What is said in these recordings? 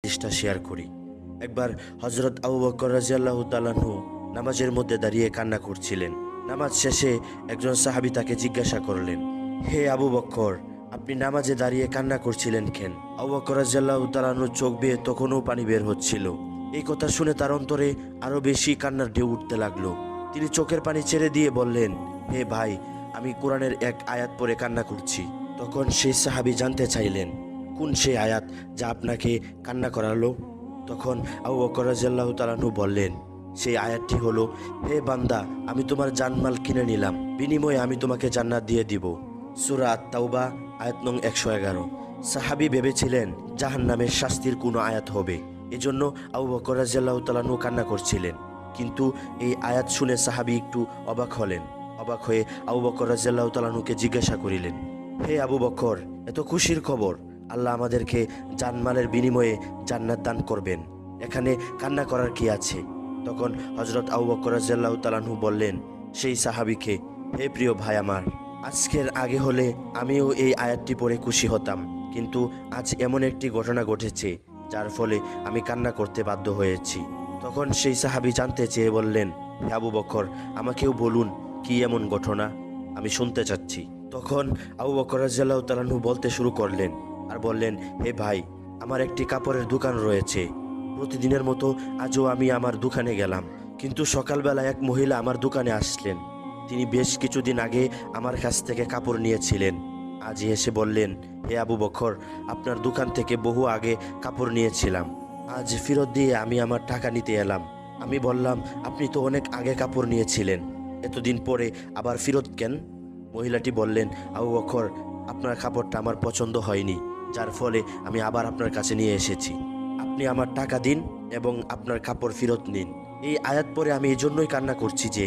হাদিসটা শেয়ার করি। একবার হযরত আবু বকর রাদিয়াল্লাহু তাআলা আনহু নামাজের মধ্যে দাঁড়িয়ে কান্না করছিলেন। নামাজ শেষে একজন সাহাবী তাকে জিজ্ঞাসা করলেন, হে আবু বকর, আপনি নামাজে দাঁড়িয়ে কান্না করছিলেন কেন? আবু বকর রাদিয়াল্লাহু তাআলা আনহুর চোখ বেয়ে তখনও পানি বের হচ্ছিল। এই কথা শুনে তার অন্তরে আরো বেশি কান্নার ঢেউ উঠতে লাগলো। তিনি চোখের পানি ছেড়ে দিয়ে বললেন, হে ভাই, আমি কোরআনের এক আয়াত পড়ে কান্না করছি। তখন সেই সাহাবী জানতে চাইলেন, কোন সেই আয়াত যা আপনাকে কান্না করালো? তখন আবু বকর রাদিয়াল্লাহু তাআলা আনহু বললেন, সেই আয়াতটি হলো, হে বান্দা, আমি তোমার জানমাল কিনে নিলাম, বিনিময়ে আমি তোমাকে জান্নাত দিয়ে দিব। সূরা আত-তাওবা আয়াত নং 111। সাহাবী ভেবেছিলেন জাহান্নামের শাস্তির কোনো আয়াত হবে, এজন্য আবু বকর রাদিয়াল্লাহু তাআলা আনহু কান্না করছিলেন। কিন্তু এই আয়াত শুনে সাহাবী একটু অবাক হলেন। অবাক হয়ে আবু বকর রাদিয়াল্লাহু তাআলা আনহুকে জিজ্ঞাসা করিলেন, হে আবু বকর, এত খুশির খবর, আল্লাহ আমাদেরকে জানমালের বিনিময়ে জান্নাত দান করবেন, এখানে কান্না করার কি আছে? তখন হযরত আবু বকর রাদিয়াল্লাহু তাআলা আনহু বললেন সেই সাহাবীকে, হে প্রিয় ভাই আমার, আজকের আগে হলে আমিও এই আয়াতটি পড়ে খুশি হতাম, কিন্তু আজ এমন একটি ঘটনা ঘটেছে যার ফলে আমি কান্না করতে বাধ্য হয়েছি। তখন সেই সাহাবী জানতে চেয়ে বললেন, হে আবু বকর, আমাকেও বলুন কি এমন ঘটনা, আমি শুনতে চাচ্ছি। তখন আবু বকর রাদিয়াল্লাহু তাআলা আনহু বলতে শুরু করলেন আর বললেন, হে ভাই, আমার একটি কাপড়ের দোকান রয়েছে। প্রতিদিনের মতো আজও আমি আমার দোকানে গেলাম, কিন্তু সকালবেলা এক মহিলা আমার দোকানে আসলেন। তিনি বেশ কিছুদিন আগে আমার কাছ থেকে কাপড় নিয়েছিলেন। আজ এসে বললেন, হে আবু বকর, আপনার দোকান থেকে বহু আগে কাপড় নিয়েছিলাম, আজ ফেরত দিয়ে আমি আমার টাকা নিতে এলাম। আমি বললাম, আপনি তো অনেক আগে কাপড় নিয়েছিলেন, এতদিন পরে আবার ফেরত কেন? মহিলাটি বললেন, আবু বকর, আপনার কাপড়টা আমার পছন্দ হয়নি, যার ফলে আমি আবার আপনার কাছে নিয়ে এসেছি। আপনি আমার টাকা দিন এবং আপনার কাপড় ফেরত নিন। এই আয়াত পরে আমি এই জন্যই কান্না করছি যে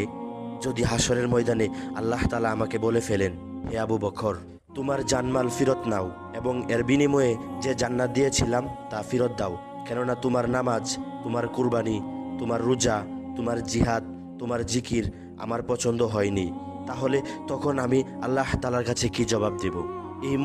যদি হাসরের ময়দানে আল্লাহ তাআলা আমাকে বলে ফেলেন, হে আবু বকর, তোমার জানমাল ফেরত নাও এবং এর বিনিময়ে যে জান্নাত দিয়েছিলাম তা ফেরত দাও, কেননা তোমার নামাজ, তোমার কুরবানি, তোমার রোজা, তোমার জিহাদ, তোমার জিকির আমার পছন্দ হয়নি, তাহলে তখন আমি আল্লাহ তাআলার কাছে কি জবাব দেব? এই